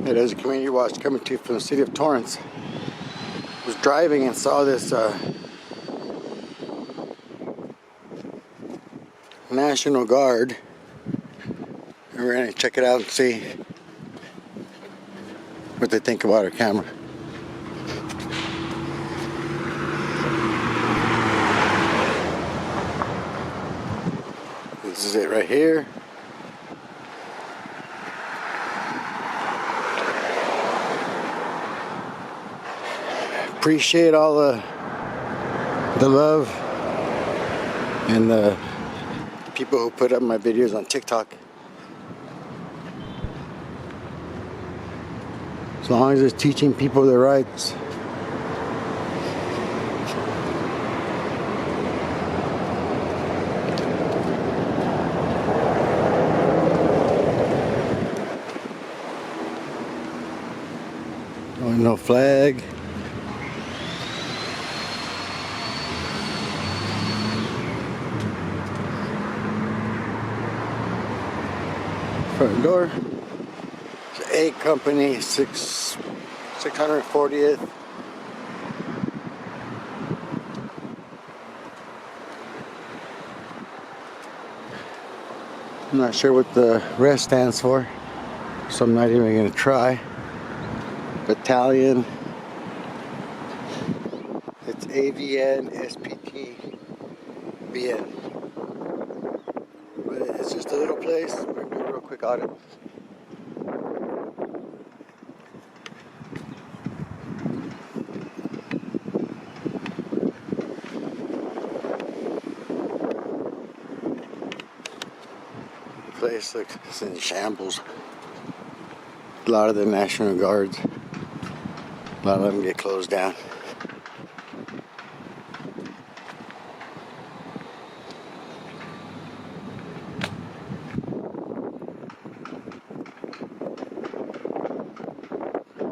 It is a community watch coming to you from the city of Torrance. Was driving and saw this National Guard, and we're gonna check it out and see what they think about our camera. This is it right here. Appreciate all the love and the people who put up my videos on TikTok. As long as it's teaching people their rights. Oh, no flag. Front door. It's A company, 640th. I'm not sure what the rest stands for, so I'm not even going to try. Battalion. It's AVN SPT BN. But it's just a little place. We're going to do a real quick audit. The place looks it's in shambles. A lot of the National Guards, a lot of them get closed down.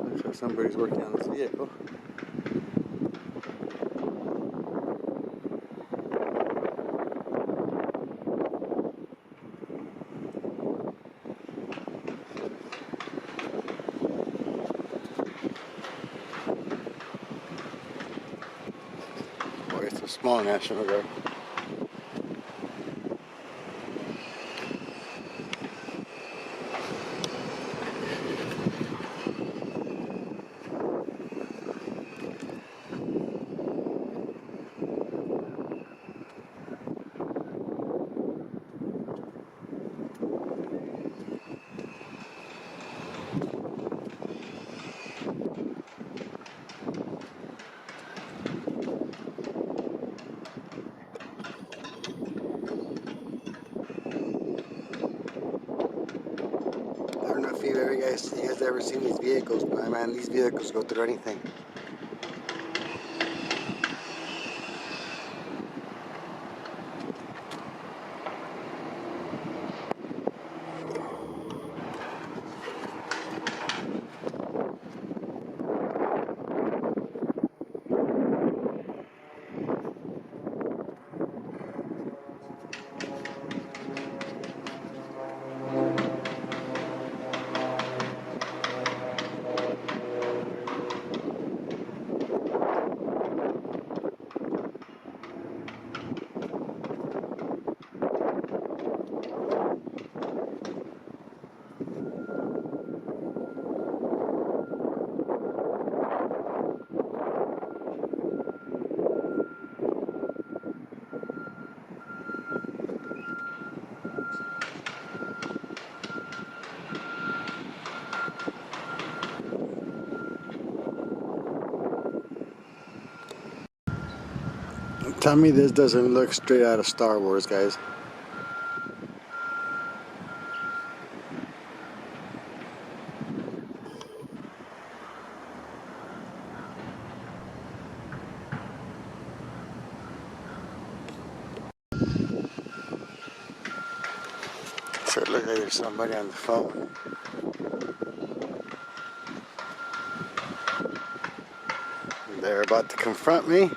Looks like somebody's working on this vehicle. It's a small National Guard. I don't know if you guys ever seen these vehicles, but man, these vehicles go through anything. Tell me this doesn't look straight out of Star Wars, guys. So it looks like there's somebody on the phone. They're about to confront me.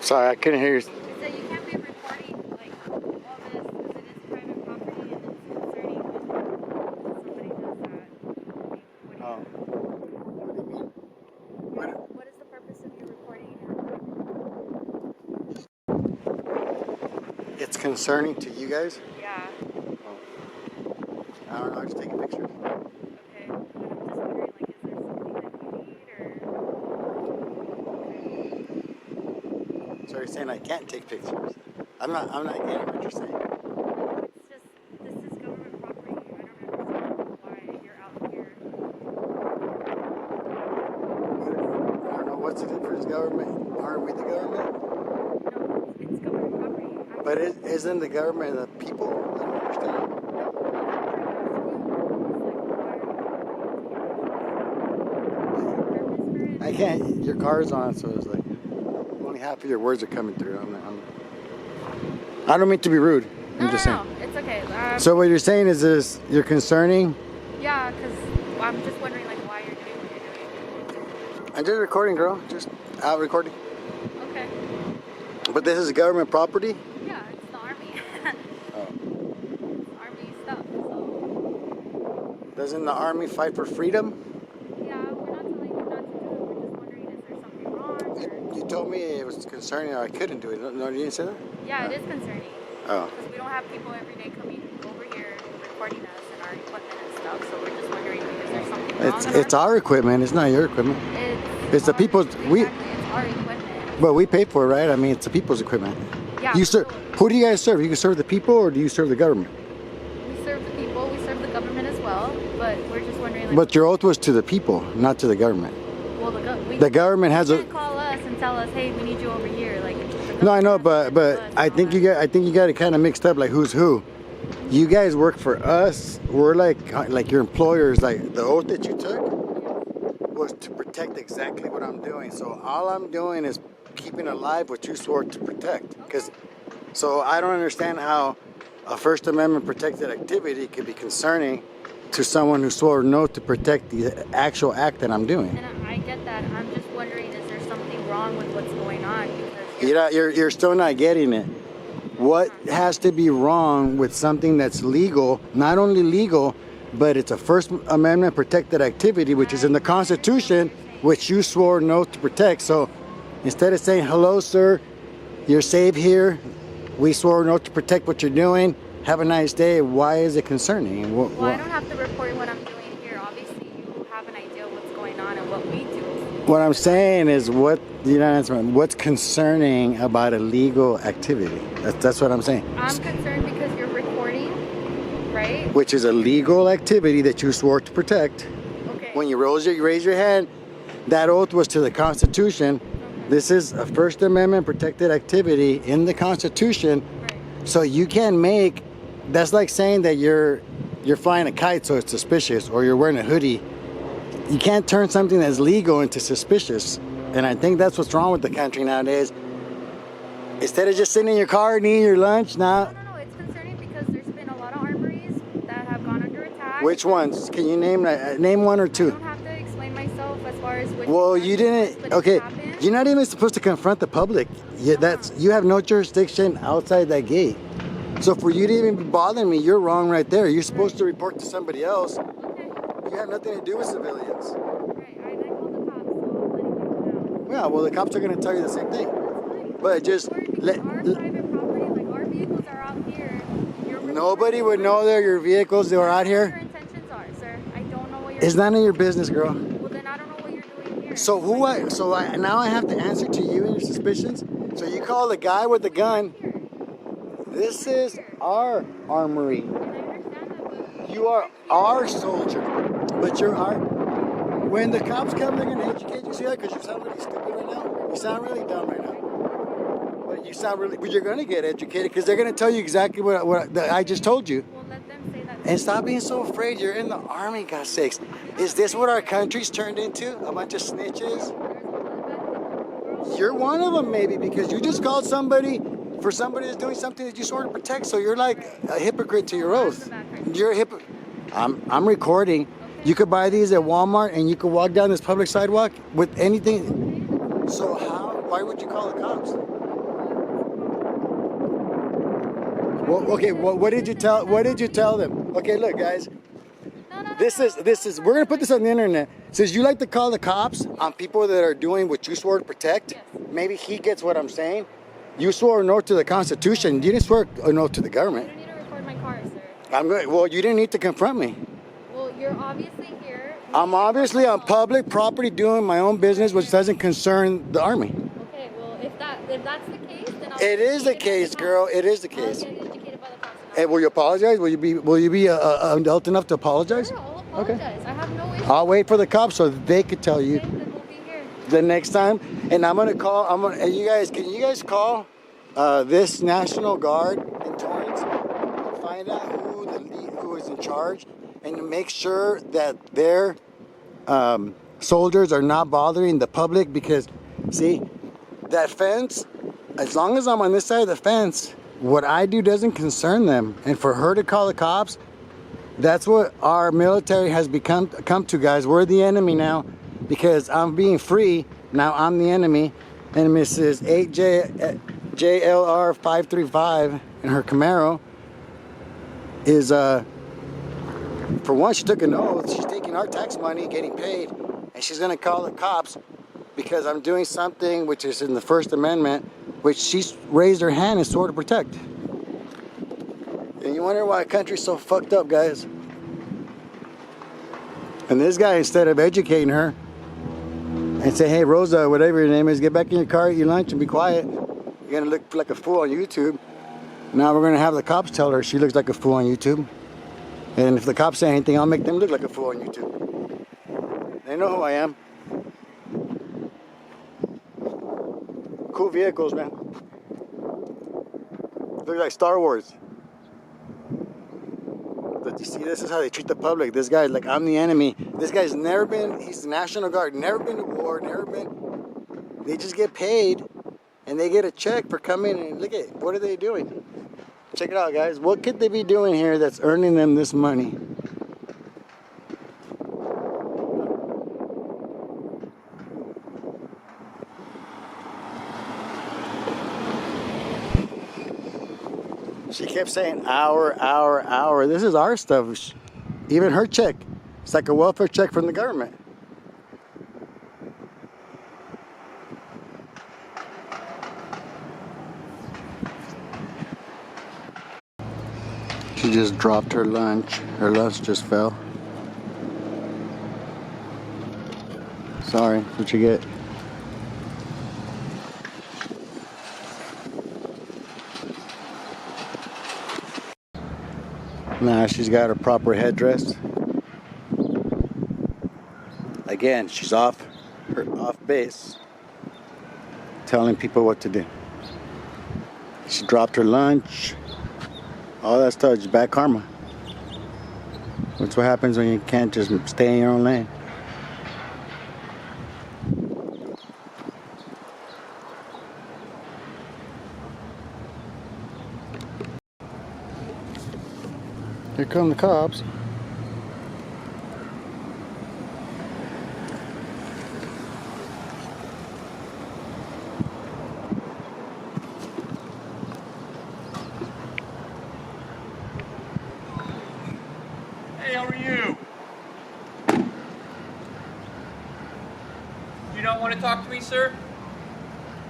Sorry, I couldn't hear you. So you can't be recording like all this because it is private property and it's concerning when somebody does that. What is the purpose of you recording your It's concerning to you guys? Yeah. I don't know, I'm just taking pictures. Okay. But I'm just wondering, like, is there something that you need or? So you're saying I can't take pictures? I'm not getting what you're saying. No, it's just this is government property. I don't understand why you're out here. I don't know, what's the difference, government? Aren't we the government? No, it's government property. But isn't the government the people? I don't understand. I can't, your car's on, so it's like, only half of your words are coming through. I don't mean to be rude. I'm just saying. No, it's okay. So what you're saying is this, you're concerning? Yeah, because I'm just wondering, like, why you're doing what you're doing. I'm just recording, girl. Just out recording. Okay. But this is government property? Yeah, it's the army. Oh. Army stuff, so. Doesn't the army fight for freedom? Yeah, we're not telling you not to do it. We're just wondering, is there something wrong? Or... You told me it was concerning or I couldn't do it. No, you didn't say that? Yeah, it is concerning. Oh. Because we don't have people every day coming over here recording us and our equipment and stuff. So we're just wondering, is there something wrong? It's our equipment. It's not your equipment. It's the people's. Exactly, it's our equipment. But we pay for it, right? I mean, it's the people's equipment. Yeah. You serve. Who do you guys serve? You serve the people, or do you serve the government? We serve the people. We serve the government as well. But we're just wondering. Like, But your oath was to the people, not to the government. Well, the government has a. You can't call us and tell us, hey, we need you over here. Like. No, I know, but I think you got it kind of mixed up. Like who's who? You guys work for us. We're like your employers. Like the oath that you took was to protect exactly what I'm doing. So all I'm doing is keeping alive what you swore to protect. So I don't understand how a First Amendment protected activity could be concerning to someone who swore an oath to protect the actual act that I'm doing. And I get that. I'm just wondering, is there something wrong with what's going on? Because you're still not getting it. What has to be wrong with something that's legal, not only legal, but it's a First Amendment protected activity, which is in the Constitution, which you swore an oath to protect. So instead of saying, hello, sir, you're safe here, we swore an oath to protect what you're doing, have a nice day, why is it concerning? Well, I don't have to report what I'm doing here. Obviously, you have an idea of what's going on and what we do. What I'm saying is, what's concerning about a legal activity? That's what I'm saying. I'm concerned because you're recording, right? Which is a legal activity that you swore to protect. Okay. When you raise your hand, that oath was to the Constitution. Okay. This is a First Amendment protected activity in the Constitution. Right. So you can't make. That's like saying that you're flying a kite, so it's suspicious, or you're wearing a hoodie. You can't turn something that's legal into suspicious. And I think that's what's wrong with the country nowadays. Instead of just sitting in your car and eating your lunch, now... No, it's concerning because there's been a lot of armories that have gone under attack. Which ones? Can you name one or two? I don't have to explain myself as far as which Well, you didn't... Okay, you're not even supposed to confront the public. You have no jurisdiction outside that gate. So for you to even be bothering me, you're wrong right there. You're supposed to report to somebody else. Okay. You have nothing to do with civilians. Right, I called the cops, so I'm letting you know. Yeah, well, the cops are going to tell you the same thing. But just our private property, like our vehicles are out here. Nobody would know they're your vehicles. They were out What your here. intentions are, sir. I don't know what you're It's none of your business, girl. Well, then I don't know what you're doing here. So now I have to answer to you and your suspicions. So you call the guy with the gun. This is our armory. And I understand that, but You are our soldier, but you're our. When the cops come, they're gonna educate you. See that? Because you sound really stupid right now. You sound really dumb right now. But you're gonna get educated because they're gonna tell you exactly what I just told you. Well, let them say that. And stop being so afraid. You're in the army, God's sakes. Is this what our country's turned into? A bunch of snitches? You're one of them, maybe, because you just called somebody for somebody that's doing something that you swore to protect. So you're like a hypocrite to your oath. You're a hypocrite. I'm recording. You could buy these at Walmart and you could walk down this public sidewalk with anything. So why would you call the cops? Well, okay, what did you tell? What did you tell them? Okay, look, guys. No. This is. We're gonna put this on the internet. Says you like to call the cops on people that are doing what you swore to protect. Yes. Maybe he gets what I'm saying. You swore an oath to the Constitution. You didn't swear an oath to the You government. don't need to record my car, sir. I'm going. Well, you didn't need to confront me. Well, you're obviously here. I'm obviously on public property doing my own business, which doesn't concern the army. Okay, well, if that's the case, then I'll It get is the educated by case, the girl. It is the I'll case. get educated by the Constitution. And will you apologize? Will you be adult enough to apologize? Sure, I'll apologize. I have no issue. I'll wait for the cops so that they could tell you Okay, then we'll be here. the next time. And I'm gonna call. And you guys, can you guys call this National Guard in Torrance and find out who is in charge, and to make sure that their soldiers are not bothering the public, because see that fence. As long as I'm on this side of the fence, what I do doesn't concern them. And for her to call the cops, that's what our military has come to, guys. We're the enemy now because I'm being free. Now I'm the enemy. And Mrs. 8JLR 535 in her Camaro is, for one, she took an oath. She's taking our tax money, getting paid, and she's going to call the cops because I'm doing something which is in the First Amendment, which she's raised her hand and swore to protect. And you wonder why a country's so fucked up, guys. And this guy, instead of educating her and say, hey, Rosa, whatever your name is, get back in your car, eat your lunch, and be quiet. You're going to look like a fool on YouTube. Now we're going to have the cops tell her she looks like a fool on YouTube. And if the cops say anything, I'll make them look like a fool on YouTube. They know who I am. Cool vehicles, man. Look like Star Wars. But you see, this is how they treat the public. This guy's like, I'm the enemy. This guy's never been, he's the National Guard, never been to war, never been. They just get paid and they get a check for coming and look at, what are they doing? Check it out, guys. What could they be doing here that's earning them this money? She kept saying hour. This is our stuff. Even her check. It's like a welfare check from the government. She just dropped her lunch. Her lunch just fell. Sorry, that's what you get. Now she's got her proper headdress. Again, she's off base, telling people what to do. She dropped her lunch. All that stuff is bad karma. That's what happens when you can't just stay in your own lane. Here come the cops. Hey, how are you? You don't want to talk to me, sir?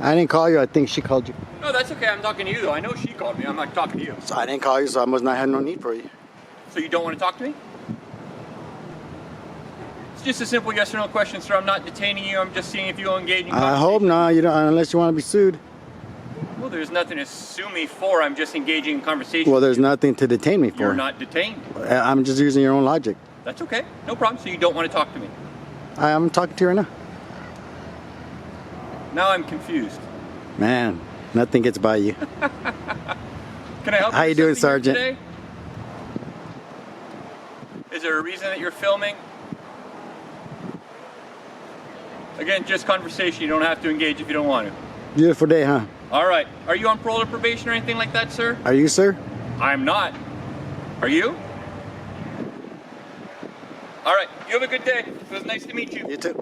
I didn't call you. I think she called you. No, that's okay. I'm talking to you, though. I know she called me. I'm not talking to you. So I didn't call you, so I must not have no need for you. So you don't want to talk to me? It's just a simple yes or no question, sir. I'm not detaining you. I'm just seeing if you'll engage in conversation. I hope not. You don't, unless you want to be sued. Well, there's nothing to sue me for. I'm just engaging in conversation. Well, there's nothing to detain me for. You're not detained. I'm just using your own logic. That's okay. No problem. So you don't want to talk to me. I'm talking to you right now. Now I'm confused. Man, nothing gets by you. Can I help you? How you doing, with something here Sergeant? today? Is there a reason that you're filming? Again, just conversation. You don't have to engage if you don't want to. Beautiful day, huh? All right. Are you on parole or probation or anything like that, sir? Are you, sir? I'm not. Are you? All right. You have a good day. It was nice to meet you. You too.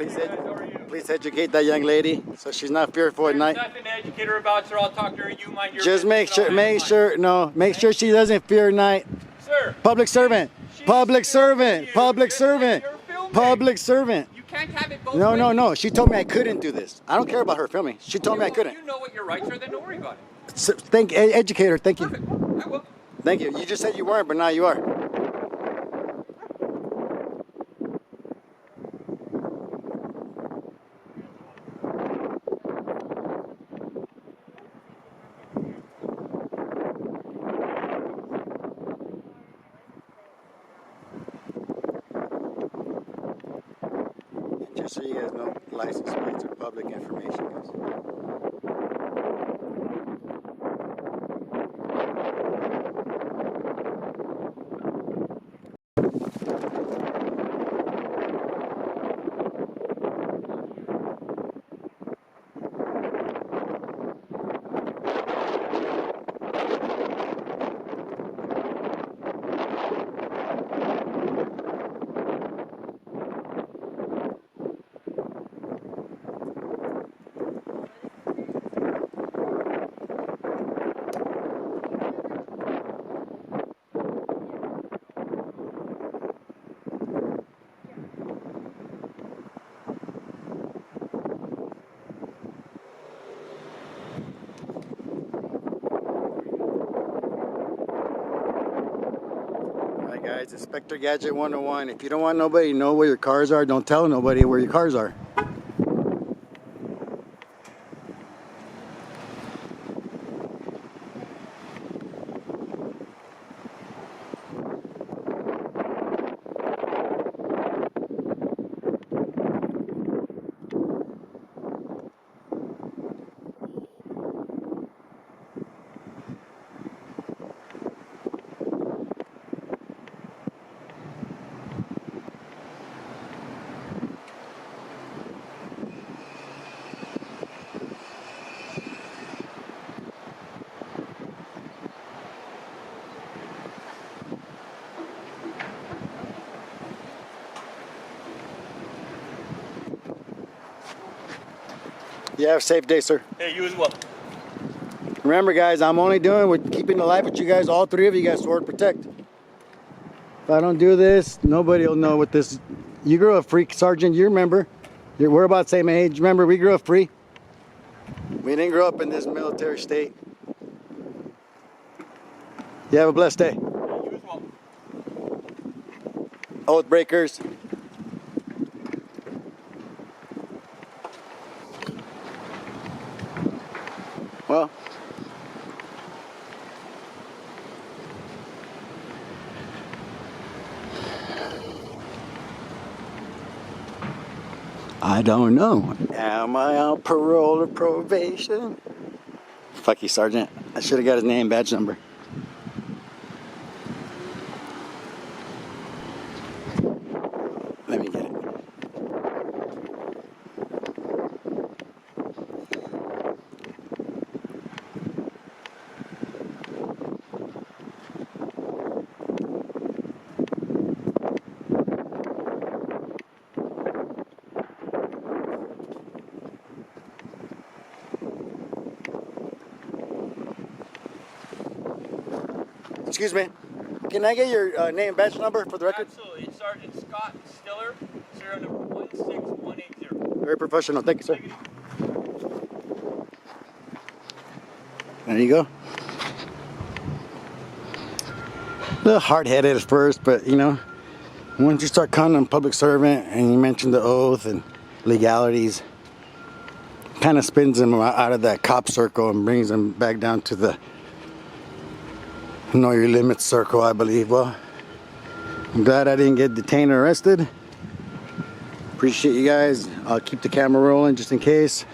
Please, Hey, guys, how are you? please educate that young lady so she's not fearful at There's night. nothing to educate her about, sir. I'll talk to her. You mind your Just make business, sure, I'll handle mine. make sure she doesn't fear night. Sir. Public servant, she's public filming servant, you, public just like servant, you're filming. public servant. You can't have it both No, ways. no, no. She told me I couldn't do this. I don't care about her filming. She told me I couldn't. You know what your rights are, then don't worry about it. Educate her. Thank you. Perfect. I will. Thank you. You just said you weren't, but now you are. Just so you guys know, license plates are public information, guys. Alright guys, Inspector Gadget 101. If you don't want nobody to know where your cars are, don't tell nobody where your cars are. You have a safe day, sir. Hey, you as well. Remember guys, I'm only doing with keeping the life with you guys, all three of you guys, sword protect. If I don't do this, nobody will know what this. You grew up free, Sergeant, you remember. We're about the same age. Remember, we grew up free. We didn't grow up in this military state. You have a blessed day. You as well. Oath breakers. Well, I don't know. Am I on parole or probation? Fuck you, Sergeant. I should have got his name, badge number. Let me get it. Excuse me. Can I get your name and badge number for the record? Absolutely. It's Sergeant Scott Stiller, serial number 16180. Very professional. Thank you, sir. There you go. A little hard-headed at first, but you know, once you start calling them public servant and you mention the oath and legalities, kind of spins them out of that cop circle and brings them back down to the know your limits circle, I believe. Well, I'm glad I didn't get detained or arrested. Appreciate you guys. I'll keep the camera rolling just in case.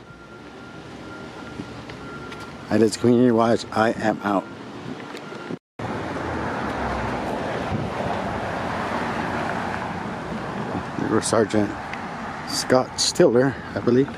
That is Community Watch. I am out. There goes Sergeant Scott Stiller, I believe.